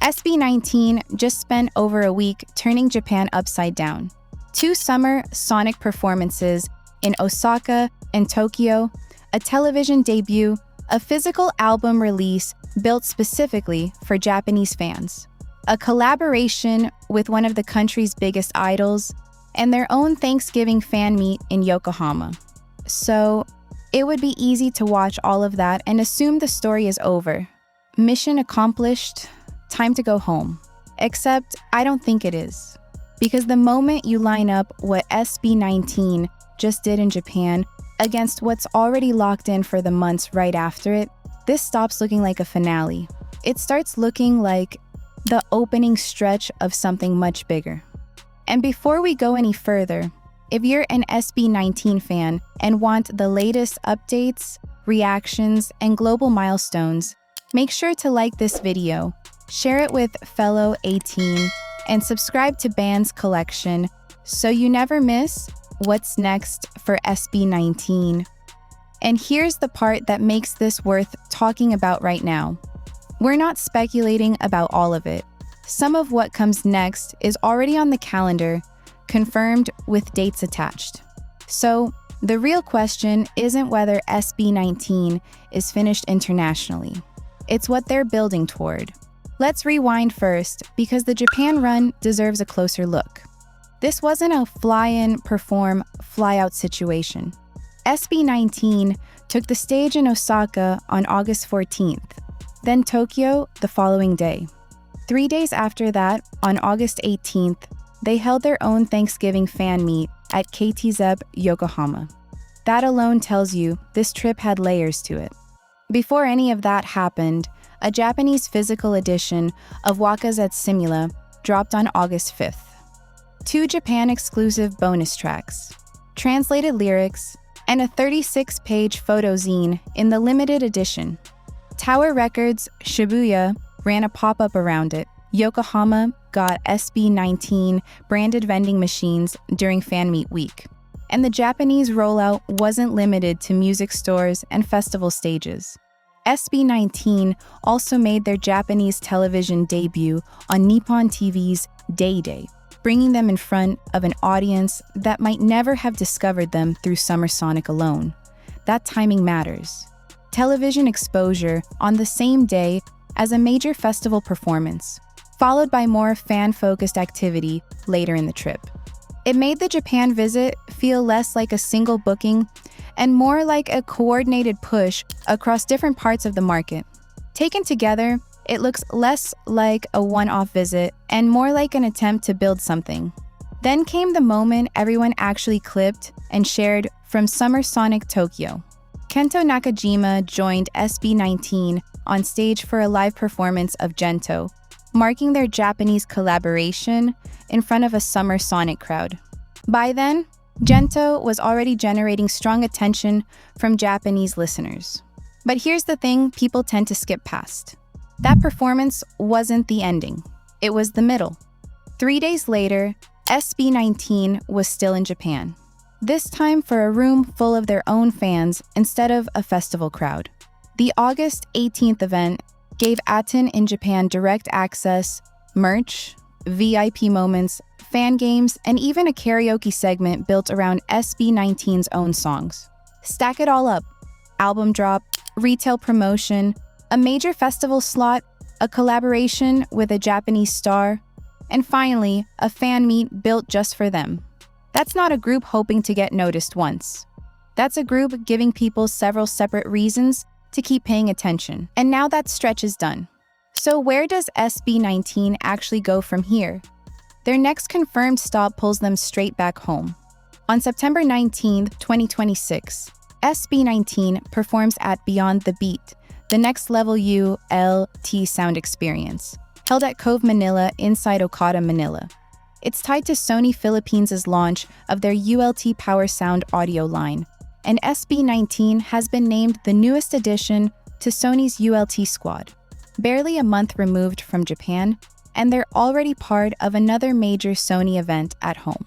SB19 just spent over a week turning Japan upside down. 2 summer sonic performances in Osaka and Tokyo, a television debut, a physical album release built specifically for Japanese fans, a collaboration with one of the country's biggest idols, and their own Thanksgiving fan meet in Yokohama. So, it would be easy to watch all of that and assume the story is over. Mission accomplished, time to go home. Except, I don't think it is. Because the moment you line up what SB19 just did in Japan against what's already locked in for the months right after it, this stops looking like a finale. It starts looking like the opening stretch of something much bigger. And before we go any further, if you're an SB19 fan and want the latest updates, reactions, and global milestones, make sure to like this video, share it with fellow 18, and subscribe to Bandz collection so you never miss what's next for SB19. And here's the part that makes this worth talking about right now. We're not speculating about all of it. Some of what comes next is already on the calendar, confirmed with dates attached. So, the real question isn't whether SB19 is finished internationally. It's what they're building toward. Let's rewind first, because the Japan run deserves a closer look. This wasn't a fly-in, perform, fly-out situation. SB19 took the stage in Osaka on August 14th, then Tokyo the following day. 3 days after that, on August 18th, they held their own Thanksgiving fan meet at KTZ Yokohama. That alone tells you this trip had layers to it. Before any of that happened, a Japanese physical edition of Wakas at Simula dropped on August 5th. 2 Japan-exclusive bonus tracks, translated lyrics, and a 36-page photo zine in the limited edition. Tower Records Shibuya ran a pop-up around it. Yokohama got SB19 branded vending machines during Fan Meet Week. And the Japanese rollout wasn't limited to music stores and festival stages. SB19 also made their Japanese television debut on Nippon TV's Day, bringing them in front of an audience that might never have discovered them through Summer Sonic alone. That timing matters. Television exposure on the same day as a major festival performance, followed by more fan-focused activity later in the trip. It made the Japan visit feel less like a single booking and more like a coordinated push across different parts of the market. Taken together, it looks less like a one-off visit and more like an attempt to build something. Then came the moment everyone actually clipped and shared from Summer Sonic Tokyo. Kento Nakajima joined SB19 on stage for a live performance of Gento, marking their Japanese collaboration in front of a Summer Sonic crowd. By then, Gento was already generating strong attention from Japanese listeners. But here's the thing people tend to skip past. That performance wasn't the ending. It was the middle. 3 days later, SB19 was still in Japan. This time for a room full of their own fans instead of a festival crowd. The August 18th event gave Aten in Japan direct access, merch, VIP moments, fan games, and even a karaoke segment built around SB19's own songs. Stack it all up: album drop, retail promotion, a major festival slot, a collaboration with a Japanese star, and finally, a fan meet built just for them. That's not a group hoping to get noticed once. That's a group giving people several separate reasons to keep paying attention. And now that stretch is done. So where does SB19 actually go from here? Their next confirmed stop pulls them straight back home. On September 19, 2026, SB19 performs at Beyond the Beat, the Next Level ULT sound experience, held at Cove Manila inside Okada, Manila. It's tied to Sony Philippines' launch of their ULT Power Sound audio line, and SB19 has been named the newest addition to Sony's ULT squad. Barely a month removed from Japan, and they're already part of another major Sony event at home.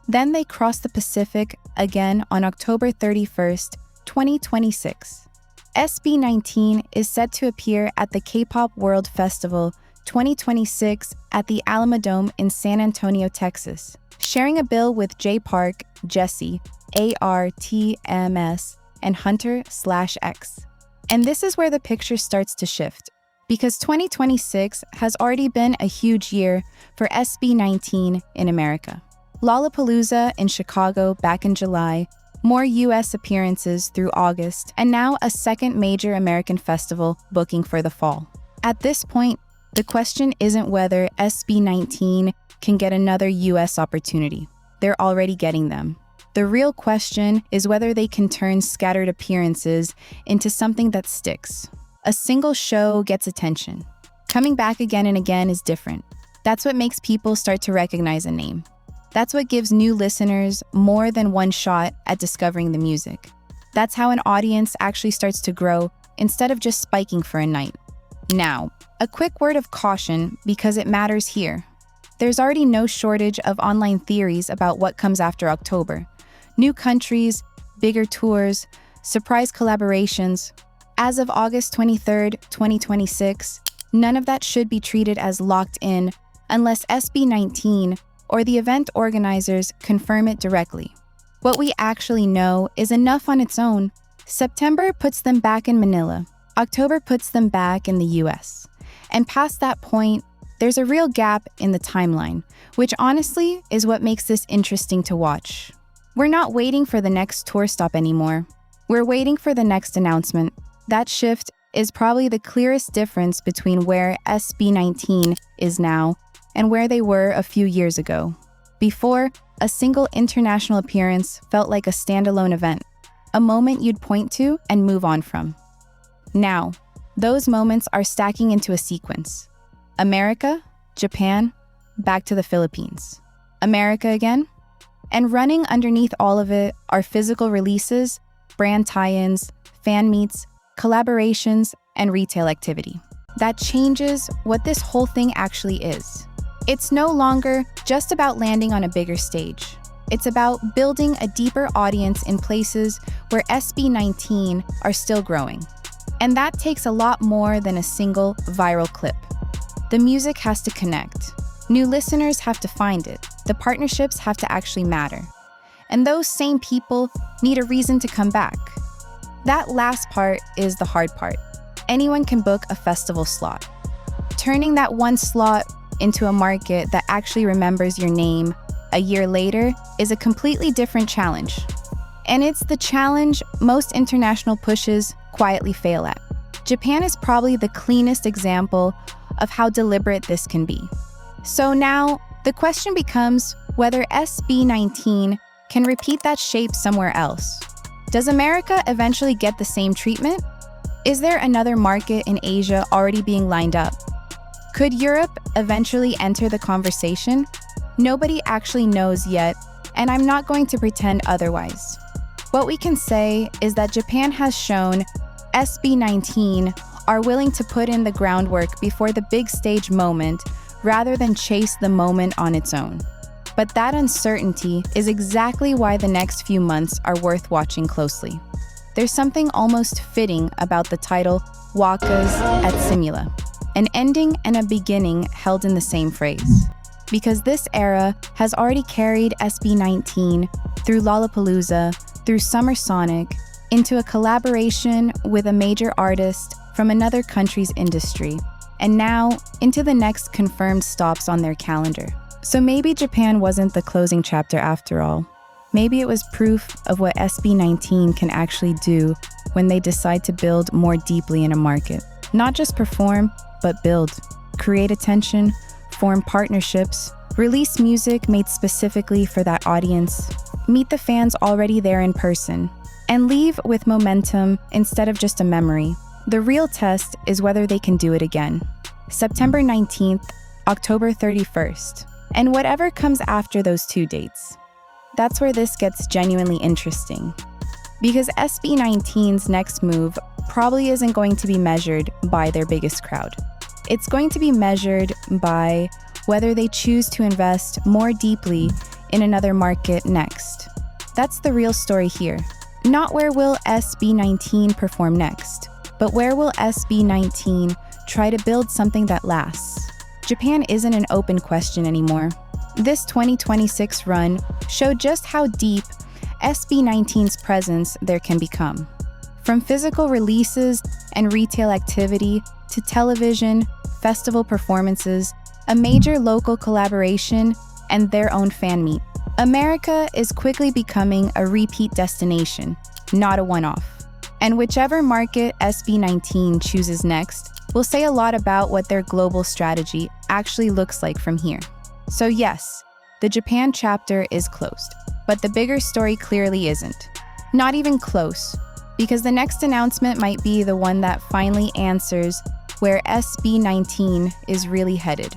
Then they cross the Pacific again on October 31st, 2026. SB19 is set to appear at the K-pop World Festival 2026 at the Alamodome in San Antonio, Texas, sharing a bill with J Park, Jesse, ARTMS, and Hunter/X. And this is where the picture starts to shift, because 2026 has already been a huge year for SB19 in America. Lollapalooza in Chicago back in July, more US appearances through August, and now a second major American festival booking for the fall. At this point, the question isn't whether SB19 can get another US opportunity. They're already getting them. The real question is whether they can turn scattered appearances into something that sticks. A single show gets attention. Coming back again and again is different. That's what makes people start to recognize a name. That's what gives new listeners more than one shot at discovering the music. That's how an audience actually starts to grow instead of just spiking for a night. Now, a quick word of caution because it matters here. There's already no shortage of online theories about what comes after October. New countries, bigger tours, surprise collaborations. As of August 23rd, 2026, none of that should be treated as locked in unless SB19 or the event organizers confirm it directly. What we actually know is enough on its own. September puts them back in Manila. October puts them back in the US. And past that point, there's a real gap in the timeline, which honestly is what makes this interesting to watch. We're not waiting for the next tour stop anymore. We're waiting for the next announcement. That shift is probably the clearest difference between where SB19 is now and where they were a few years ago. Before, a single international appearance felt like a standalone event, a moment you'd point to and move on from. Now, those moments are stacking into a sequence. America, Japan, back to the Philippines. America again. And running underneath all of it are physical releases, brand tie-ins, fan meets, collaborations, and retail activity. That changes what this whole thing actually is. It's no longer just about landing on a bigger stage. It's about building a deeper audience in places where SB19 are still growing. And that takes a lot more than a single viral clip. The music has to connect. New listeners have to find it. The partnerships have to actually matter. And those same people need a reason to come back. That last part is the hard part. Anyone can book a festival slot. Turning that one slot into a market that actually remembers your name a year later is a completely different challenge. And it's the challenge most international pushes quietly fail at. Japan is probably the cleanest example of how deliberate this can be. So now, the question becomes whether SB19 can repeat that shape somewhere else. Does America eventually get the same treatment? Is there another market in Asia already being lined up? Could Europe eventually enter the conversation? Nobody actually knows yet, and I'm not going to pretend otherwise. What we can say is that Japan has shown SB19 are willing to put in the groundwork before the big stage moment rather than chase the moment on its own. But that uncertainty is exactly why the next few months are worth watching closely. There's something almost fitting about the title Wakas at Simula, an ending and a beginning held in the same phrase. Because this era has already carried SB19 through Lollapalooza, through Summer Sonic, into a collaboration with a major artist from another country's industry, and now into the next confirmed stops on their calendar. So maybe Japan wasn't the closing chapter after all. Maybe it was proof of what SB19 can actually do when they decide to build more deeply in a market. Not just perform, but build. Create attention, form partnerships, release music made specifically for that audience, meet the fans already there in person, and leave with momentum instead of just a memory. The real test is whether they can do it again. September 19th, October 31st, and whatever comes after those two dates. That's where this gets genuinely interesting. Because SB19's next move probably isn't going to be measured by their biggest crowd. It's going to be measured by whether they choose to invest more deeply in another market next. That's the real story here. Not where will SB19 perform next, but where will SB19 try to build something that lasts. Japan isn't an open question anymore. This 2026 run showed just how deep SB19’s presence there can become. From physical releases and retail activity to television, festival performances, a major local collaboration, and their own fan meet, America is quickly becoming a repeat destination, not a one-off. And whichever market SB19 chooses next will say a lot about what their global strategy actually looks like from here. So yes, the Japan chapter is closed, but the bigger story clearly isn't. Not even close, because the next announcement might be the one that finally answers where SB19 is really headed.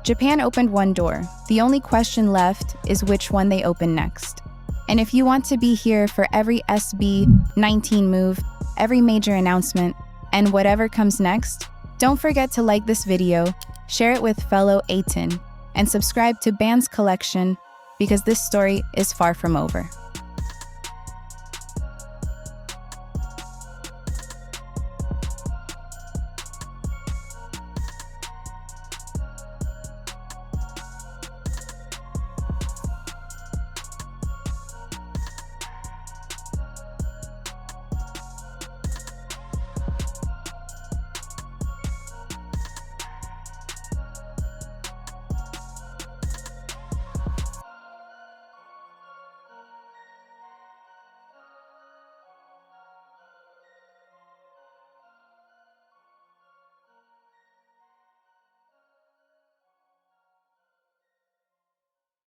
Japan opened one door. The only question left is which one they open next. And if you want to be here for every SB19 move, every major announcement, and whatever comes next, don't forget to like this video, share it with fellow Aten, and subscribe to Bandz Collection because this story is far from over.